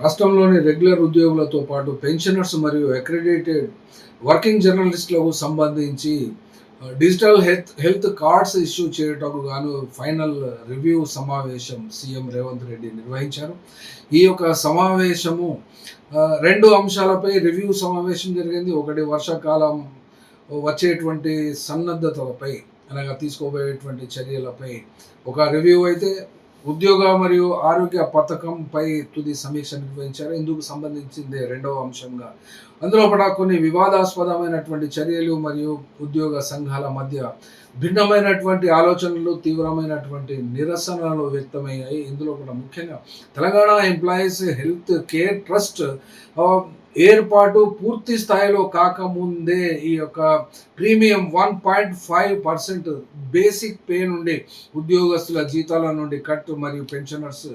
రాష్ట్రంలోని రెగ్యులర్ ఉద్యోగులతో పాటు పెన్షనర్స్ మరియు అక్రిడిటెడ్ వర్కింగ్ జర్నలిస్టులకు సంబంధించి డిజిటల్ హెల్త్ కార్డ్స్ ఇష్యూ చేయటకు గాను ఫైనల్ రివ్యూ సమావేశం సీఎం రేవంత్ రెడ్డి నిర్వహించారు. ఈ యొక్క సమావేశము 2 అంశాలపై రివ్యూ సమావేశం జరిగింది. ఒకటి వర్షాకాలం వచ్చేటువంటి సన్నద్ధతలపై అనగా తీసుకోబోయేటువంటి చర్యలపై ఒక రివ్యూ అయితే, ఉద్యోగ మరియు ఆరోగ్య పథకంపై తుది సమీక్ష నిర్వహించారు. ఇందుకు సంబంధించిందే రెండవ అంశంగా. అందులో కూడా కొన్ని వివాదాస్పదమైనటువంటి చర్యలు మరియు ఉద్యోగ సంఘాల మధ్య భిన్నమైనటువంటి ఆలోచనలు, తీవ్రమైనటువంటి నిరసనలు వ్యక్తమయ్యాయి. ఇందులో కూడా ముఖ్యంగా Telangana employees health care trust ఏర్పాటు పూర్తి స్థాయిలో కాకముందే ఈ యొక్క ప్రీమియం 1.5% బేసిక్ పే నుండి ఉద్యోగస్తుల జీతాల నుండి కట్ మరియు పెన్షనర్స్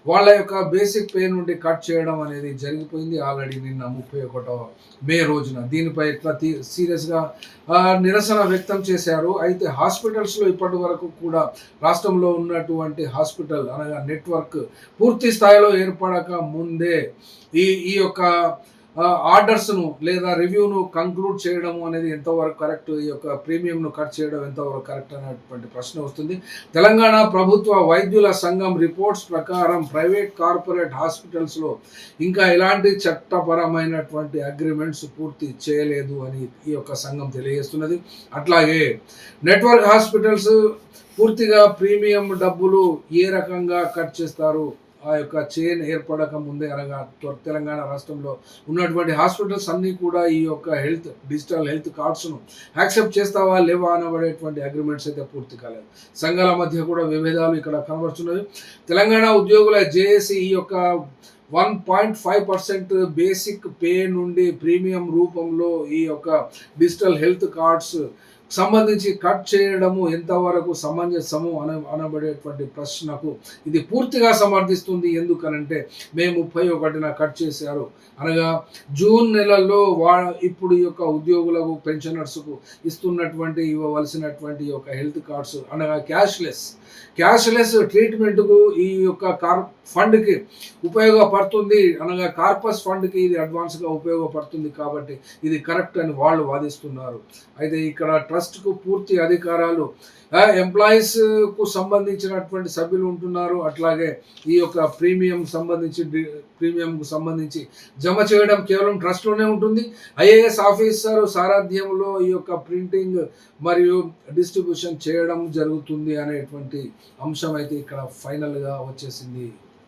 వాళ్ళ యొక్క బేసిక్ పే నుండి కట్ చేయడం అనేది జరిగిపోయింది ఆల్రెడీ నిన్న 31వ మే రోజున. దీనిపై ఇట్లా సీరియస్గా నిరసన వ్యక్తం చేశారు. అయితే హాస్పిటల్స్లో ఇప్పటి వరకు కూడా రాష్ట్రంలో ఉన్నటువంటి హాస్పిటల్ అనగా నెట్వర్క్ పూర్తి స్థాయిలో ఏర్పడక ముందే ఈ యొక్క ఆర్డర్స్ను లేదా రివ్యూను కంక్లూడ్ చేయడము అనేది ఎంతవరకు కరెక్ట్, ఈ యొక్క ప్రీమియంను కట్ చేయడం ఎంతవరకు కరెక్ట్ అనేటువంటి ప్రశ్న వస్తుంది. తెలంగాణ ప్రభుత్వ వైద్యుల సంఘం రిపోర్ట్స్ ప్రకారం ప్రైవేట్ కార్పొరేట్ హాస్పిటల్స్లో ఇంకా ఎలాంటి చట్టపరమైనటువంటి అగ్రిమెంట్స్ పూర్తి చేయలేదు అని ఈ యొక్క సంఘం తెలియజేస్తున్నది. అట్లాగే నెట్వర్క్ హాస్పిటల్స్ పూర్తిగా ప్రీమియం డబ్బులు ఏ రకంగా కట్ చేస్తారు, ఆ యొక్క చైన్ ఏర్పడక ముందే అనగా తెలంగాణ రాష్ట్రంలో ఉన్నటువంటి హాస్పిటల్స్ అన్నీ కూడా ఈ యొక్క డిజిటల్ హెల్త్ కార్డ్స్ను యాక్సెప్ట్ చేస్తావా లేవా అనబడేటువంటి అగ్రిమెంట్స్ అయితే పూర్తి కాలేదు. సంఘాల మధ్య కూడా విభేదాలు ఇక్కడ కనబడుతున్నవి. తెలంగాణ ఉద్యోగుల జేఏసీ ఈ యొక్క 1.5% బేసిక్ పే నుండి ప్రీమియం రూపంలో ఈ యొక్క డిజిటల్ హెల్త్ కార్డ్స్ సంబంధించి కట్ చేయడము ఎంతవరకు సమంజసము అనబడేటువంటి ప్రశ్నకు ఇది పూర్తిగా సమర్థిస్తుంది. ఎందుకనంటే మే 31న కట్ చేశారు అనగా జూన్ నెలలో ఇప్పుడు ఈ యొక్క ఉద్యోగులకు పెన్షనర్స్కు ఇవ్వవలసినటువంటి యొక్క హెల్త్ కార్డ్స్ అనగా క్యాష్లెస్ ట్రీట్మెంట్కు ఈ యొక్క ఫండ్కి ఉపయోగపడుతుంది అనగా కార్పస్ ఫండ్కి ఇది అడ్వాన్స్గా ఉపయోగపడుతుంది కాబట్టి ఇది కరెక్ట్ అని వాళ్ళు వాదిస్తున్నారు. అయితే ఇక్కడ ట్రస్ట్కు పూర్తి అధికారాలు ఎంప్లాయీస్కు సంబంధించినటువంటి సభ్యులు ఉంటున్నారు. అట్లాగే ఈ యొక్క ప్రీమియంకు సంబంధించి జమ చేయడం కేవలం ట్రస్ట్లోనే ఉంటుంది. ఐఏఎస్ ఆఫీసర్ సారథ్యంలో ఈ యొక్క ప్రింటింగ్ మరియు డిస్ట్రిబ్యూషన్ చేయడం జరుగుతుంది అనేటువంటి అంశం అయితే ఇక్కడ ఫైనల్గా వచ్చేసింది.